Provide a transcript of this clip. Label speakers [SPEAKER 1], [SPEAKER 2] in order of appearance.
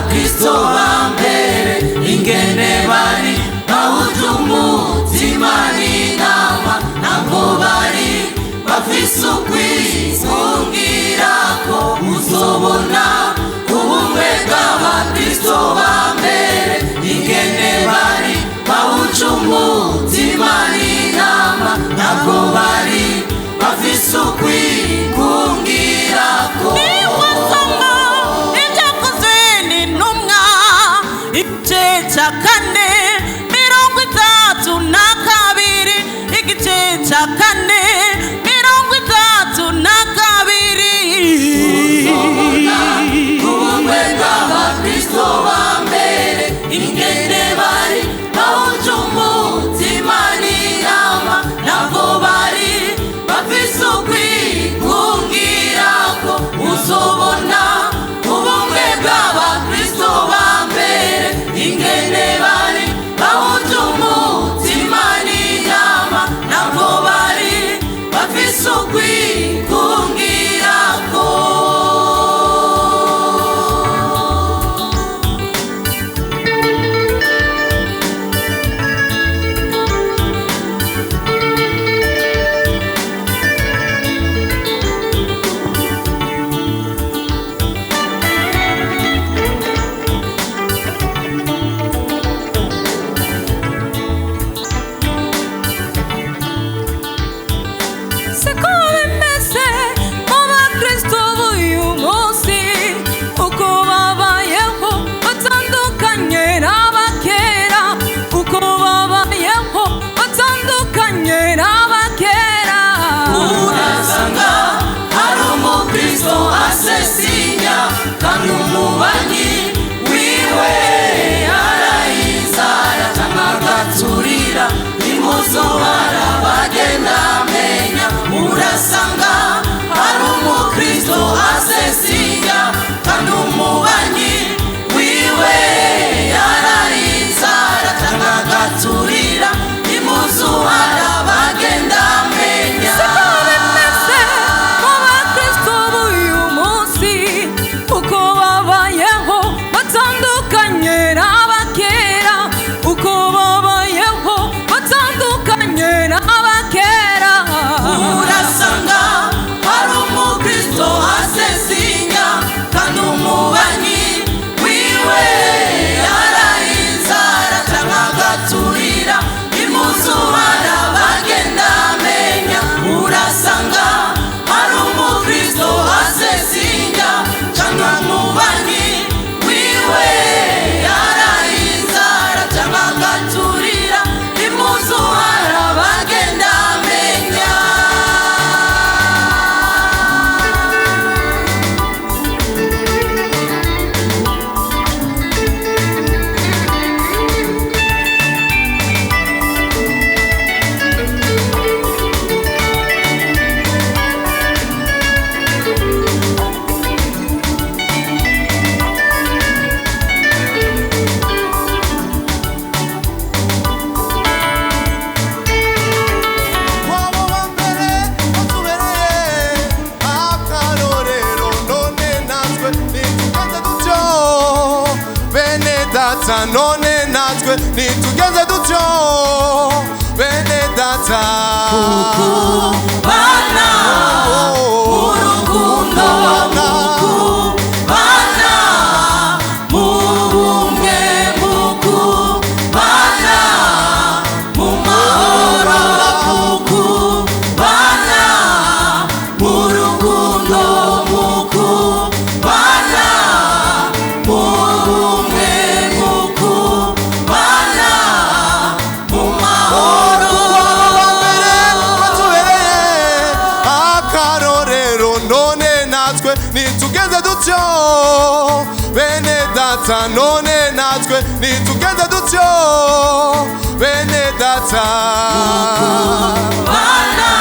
[SPEAKER 1] Kristo bambere ingene bari bahujumutima n'inama ntabwo bari bafise ukwisungira ko uzobona ubumwe bw'abakristo bambere ingene bari bahujumutima n'inama ntabwo bari bafise ukwisungira ko
[SPEAKER 2] kane 32 igice cya kane 32
[SPEAKER 1] ubumwe bw'abakristo bambere ingene bari bahuje umutima n'inama ntabwo bari bafise ukwigungira ko uzobona ubumwe bw'abakristo bambere ingene bari bahuje umutima n'inama ntabwo bari bafise ukwigungira ko kandi umubanyi wiwe arayizara tamagaturira imuzo barabagenda amenya urasanga ari umukristo asesinya kandi umubanyi wiwe arayizara tamagaturira imuzo barabagenda amenya urasanga hari umukristo asesinya kandi umubanyi wiwe arayinzara tamagaturira imuzu barabagenda amenya urasanga hari umukristo asesinya kandi umubanyi wiwe arayinzara tamagaturira imuzu barabagenda amenya
[SPEAKER 3] none natwe nitugeze dutyo bene data
[SPEAKER 1] bana urukundo bana mu bumwe bana mu mahoro bana mu rukundo
[SPEAKER 3] natwe nitugenze dutyo bene data none natwe nitugenze dutyo bene data
[SPEAKER 1] Bana